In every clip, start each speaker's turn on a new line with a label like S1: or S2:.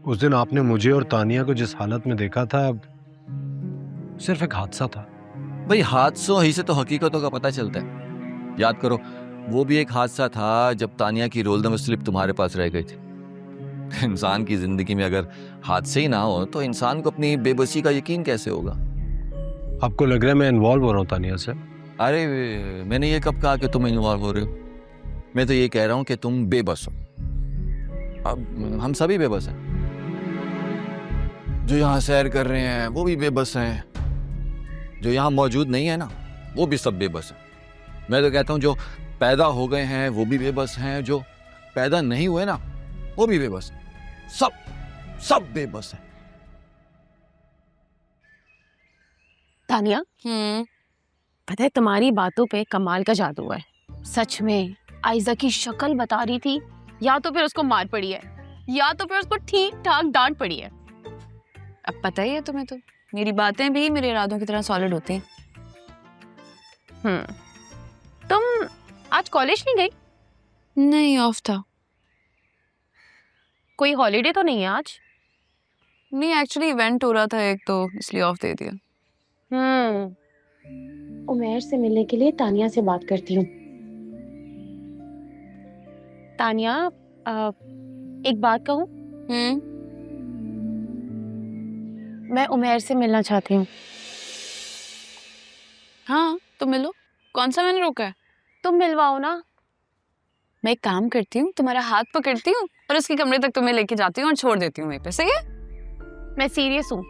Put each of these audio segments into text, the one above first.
S1: उस दिन आपने मुझे और तानिया को जिस हालत में देखा था, सिर्फ एक हादसा था।
S2: भाई हादसों ही से तो हकीकतों का पता चलता है। याद करो, वो भी एक हादसा था जब तानिया की रोल नंबर स्लिप तुम्हारे पास रह गई थी। इंसान की जिंदगी में अगर हादसे ही ना हो तो इंसान को अपनी बेबसी का यकीन कैसे होगा?
S1: आपको लग रहा है मैं इन्वॉल्व हो रहा हूँ तानिया से?
S2: अरे मैंने ये कब कहा कि तुम इन्वॉल्व हो रहे हो? मैं तो ये कह रहा हूँ कि तुम बेबस हो। अब हम सभी बेबस हैं। जो यहाँ सैर कर रहे हैं वो भी बेबस हैं, जो यहाँ मौजूद नहीं है ना वो भी सब बेबस हैं। मैं तो कहता हूँ जो पैदा हो गए हैं वो भी बेबस हैं, जो पैदा नहीं हुए ना वो भी बेबस हैं। सब बेबस हैं।
S3: तानिया, पता है तुम्हारी बातों पे कमाल का जादू है। सच में आयजा की शक्ल बता रही थी, या तो फिर उसको मार पड़ी है या तो फिर उसको ठीक ठाक डांट पड़ी है।
S4: अब पता ही है तुम्हें, तो मेरी बातें भी मेरे इरादों की तरह सॉलिड होती हैं।
S3: तुम आज कॉलेज नहीं गई?
S4: नहीं, ऑफ था।
S3: कोई हॉलीडे तो नहीं है आज?
S4: नहीं, एक्चुअली इवेंट हो रहा था एक, तो इसलिए ऑफ दे दिया।
S3: उमैर से मिलने के लिए तानिया से बात करती हूँ। तानिया, एक बात कहूँ? मैं उमैर से मिलना चाहती हूँ।
S4: हाँ तो मिलो, कौन सा मैंने रोका है?
S3: तुम मिलवाओ ना।
S4: मैं एक काम करती हूँ, तुम्हारा हाथ पकड़ती हूँ और उसके कमरे तक तुम्हें लेके जाती हूँ और छोड़ देती हूँ वहीं पे। सही है?
S3: मैं सीरियस हूँ।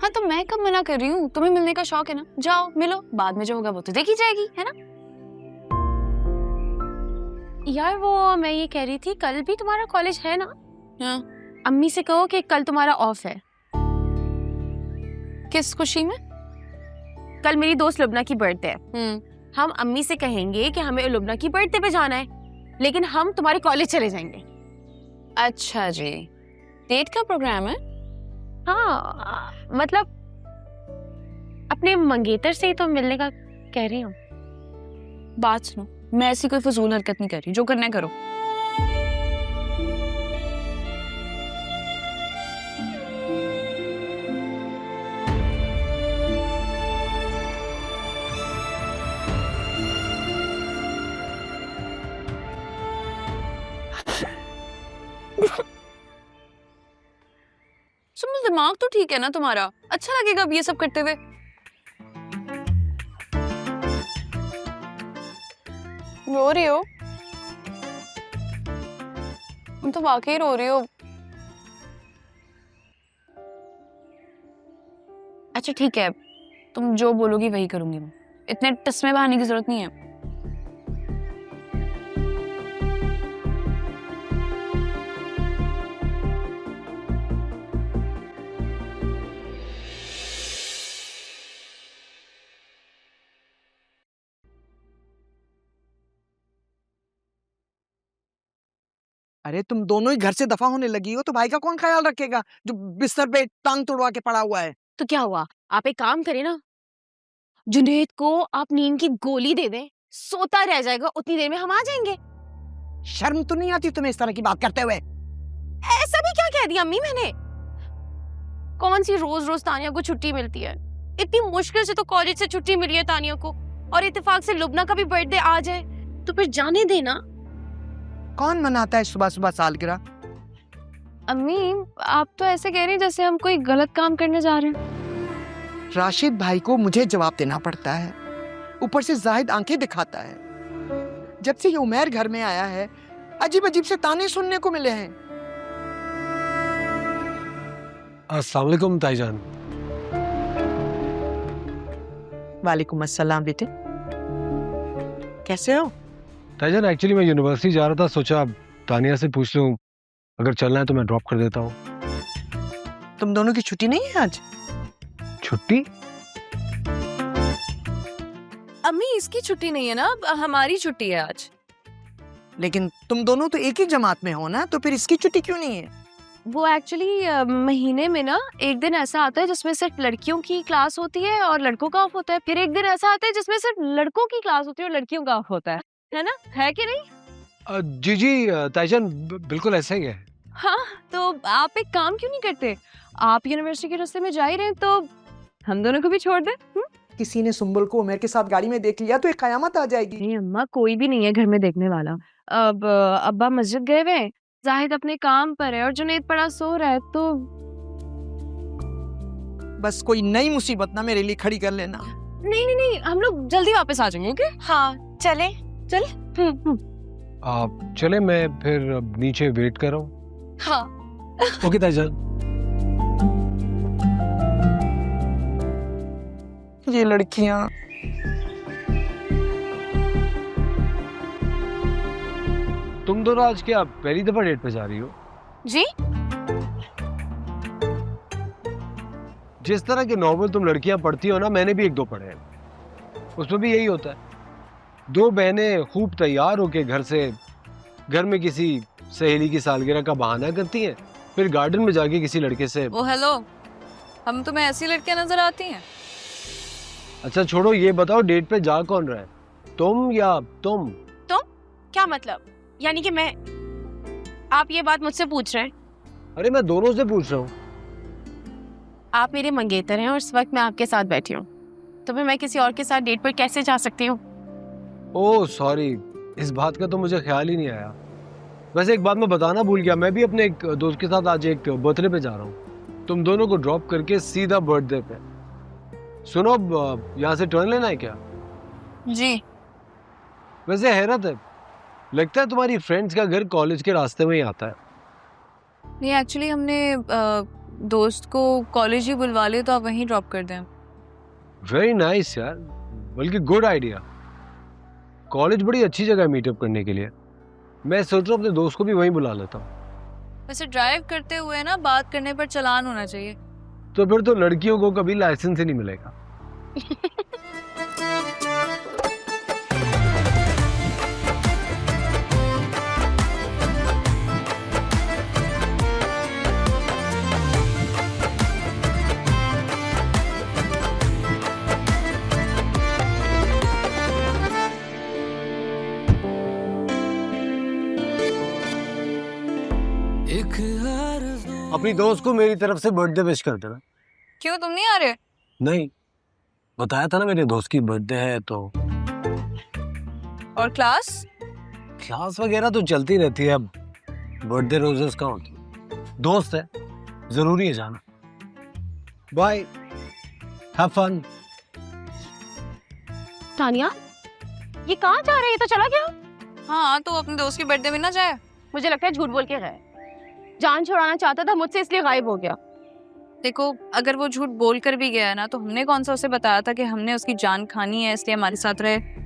S4: हाँ तो मैं कब मना कर रही हूँ? तुम्हें मिलने का शौक है ना, जाओ मिलो, बाद में जो होगा वो तो देखी जाएगी, है ना?
S3: यार वो मैं ये कह रही थी, कल भी तुम्हारा कॉलेज है ना?
S4: हाँ।
S3: अम्मी से कहो कि कल तुम्हारा ऑफ है।
S4: किस खुशी में?
S3: कल मेरी दोस्त लुबना की बर्थडे है। हम अम्मी से कहेंगे कि हमें लुबना की बर्थडे पे जाना है, लेकिन हम तुम्हारे कॉलेज चले जाएंगे।
S4: अच्छा जी, डेट का प्रोग्राम है?
S3: हाँ, मतलब अपने मंगेतर से ही तो मिलने का कह रही हूँ।
S4: बात सुनो, मैं ऐसी कोई फजूल हरकत नहीं कर रही, जो करना है करो। सुनो, दिमाग तो ठीक है ना तुम्हारा? अच्छा लगेगा अब ये सब करते हुए? रो रही हो? तुम तो वाकई रो रही हो। अच्छा ठीक है, तुम जो बोलोगी वही करूंगी मैं। इतने टसमे बहाने की जरूरत नहीं है।
S5: अरे तुम दोनों ही घर से दफा होने लगी हो तो भाई का कौन ख्याल रखेगा जो बिस्तर पे टांग तुड़वा के पड़ा हुआ है?
S3: तो क्या हुआ, आप एक काम करें ना, जुनैद को आप नींद की गोली दे दें, सोता रह जाएगा, उतनी देर में हम आ जाएंगे।
S5: शर्म तो नहीं आती तुम्हें इस तरह की बात करते हुए?
S3: ऐसा भी क्या कह दिया अम्मी मैंने? कौन सी रोज रोज तानिया को छुट्टी मिलती है? इतनी मुश्किल से तो कॉलेज से छुट्टी मिली है तानिया को, और इत्तेफाक से लुबना का भी बर्थडे आ जाए तो फिर जाने देना।
S5: कौन मनाता है सुबह सुबह सालगिरह?
S4: अम्मी, आप तो ऐसे कह रही हैं जैसे हम कोई गलत काम करने जा रहे हैं।
S5: राशिद भाई को मुझे जवाब देना पड़ता है, ऊपर से जाहिद आंखें दिखाता है। जब से ये उमैर घर में आया है अजीब अजीब से ताने सुनने को मिले हैं।
S1: अस्सलाम वालेकुम ताईजान।
S5: वालेकुम अस्सलाम बेटे, कैसे हो?
S1: ताईजान एक्चुअली मैं यूनिवर्सिटी जा रहा था, सोचा तानिया से पूछ लूं, अगर चलना है तो मैं ड्रॉप कर देता हूँ।
S5: तुम दोनों की छुट्टी नहीं है आज?
S1: छुट्टी?
S4: अम्मी इसकी छुट्टी नहीं है ना, हमारी छुट्टी है आज।
S5: लेकिन तुम दोनों तो एक ही जमात में हो ना, तो फिर इसकी छुट्टी क्यों नहीं है?
S3: वो एक्चुअली महीने में ना एक दिन ऐसा आता है जिसमें सिर्फ लड़कियों की क्लास होती है और लड़कों का ऑफ होता है, फिर एक दिन ऐसा आता है जिसमें सिर्फ लड़कों की क्लास होती है और लड़कियों का ऑफ होता है ना? है कि नहीं?
S1: जी जी ताईजान, बिल्कुल ऐसा ही है।
S3: हाँ, तो आप एक काम क्यों नहीं करते? आप यूनिवर्सिटी के रास्ते में जा ही रहे हैं, तो हम दोनों को भी छोड़ दें।
S5: किसी ने सुंबल को उमर के साथ गाड़ी में देख लिया तो एक कयामत आ जाएगी।
S3: नहीं अम्मा, कोई भी नहीं है घर में देखने वाला। अब अब्बा मस्जिद गए हुए हैं, जाहिद अपने काम पर है और जुनैद पड़ा सो रहा है, तो
S5: बस कोई नई मुसीबत ना मेरे लिए खड़ी कर लेना।
S3: नहीं नहीं नहीं, हम लोग जल्दी वापस आ जाएंगे। ओके?
S4: हाँ चले चले।
S1: आप चले, मैं फिर अब नीचे वेट कर रहा हूँ।
S4: हाँ
S1: ओके ताईजान।
S5: ये लड़कियां।
S1: तुम दोनों आज क्या पहली दफा डेट पे जा रही हो?
S3: जी?
S1: जिस तरह के नॉवल तुम लड़कियां पढ़ती हो ना, मैंने भी एक दो पढ़े हैं, उसमें भी यही होता है। दो बहनें खूब तैयार होके घर में किसी सहेली की सालगिरह का बहाना करती हैं, फिर गार्डन में जाके किसी लड़के से।
S4: ओ हेलो, हम तुम्हें ऐसी लड़कियां नजर आती हैं?
S1: अच्छा छोड़ो, ये बताओ डेट पे जा कौन रहा है, तुम या तुम?
S3: क्या मतलब? यानी कि मैं, आप ये बात मुझसे पूछ रहे हैं?
S1: अरे मैं दोनों से पूछ रहा हूँ।
S3: आप मेरे मंगेतर हैं और इस वक्त मैं आपके साथ बैठी हूँ, तो फिर मैं किसी और के साथ डेट पर कैसे जा सकती हूँ?
S1: ओह सॉरी, इस बात का तो मुझे ख्याल ही नहीं आया। वैसे एक बात मैं बताना भूल गया, मैं भी अपने एक दोस्त के साथ आज एक बर्थडे पे जा रहा हूँ, तुम दोनों को ड्रॉप करके सीधा बर्थडे पे। सुनो, अब यहाँ से टर्न लेना है क्या?
S4: जी।
S1: वैसे हैरत है, लगता है तुम्हारी फ्रेंड्स का घर कॉलेज के रास्ते में ही आता है।
S4: नहीं एक्चुअली हमने दोस्त को कॉलेज ही बुलवा लिया, तो आप वहीं ड्रॉप कर दें।
S1: वेरी नाइस यार, बल्कि गुड आइडिया। कॉलेज बड़ी अच्छी जगह है मीटअप करने के लिए। मैं सोच रहा हूँ अपने दोस्त को भी वहीं बुला लेता हूँ।
S4: वैसे ड्राइव करते हुए ना बात करने पर चालान होना चाहिए।
S1: तो फिर तो लड़कियों को कभी लाइसेंस ही नहीं मिलेगा। अपनी दोस्त को मेरी तरफ से बर्थडे विश कर देना।
S4: क्यों, तुम नहीं आ रहे?
S1: नहीं, बताया था ना मेरे दोस्त की बर्थडे है तो।
S4: और
S1: क्लास वगैरह तो चलती रहती है, अब बर्थडे रोजेस का होती है। दोस्त है, जरूरी है जाना। Bye, have fun.
S3: तानिया, ये कहाँ जा रहे हैं? तो चला गया?
S4: हाँ, तो अपने दोस्त की बर्थडे में ना जाए।
S3: मुझे लगता है झूठ बोल के गए। जान छुड़ाना चाहता था मुझसे, इसलिए गायब हो गया।
S4: देखो, अगर वो झूठ बोल कर भी गया ना, तो हमने कौन सा उसे बताया था कि हमने उसकी जान खानी है इसलिए हमारे साथ रहे?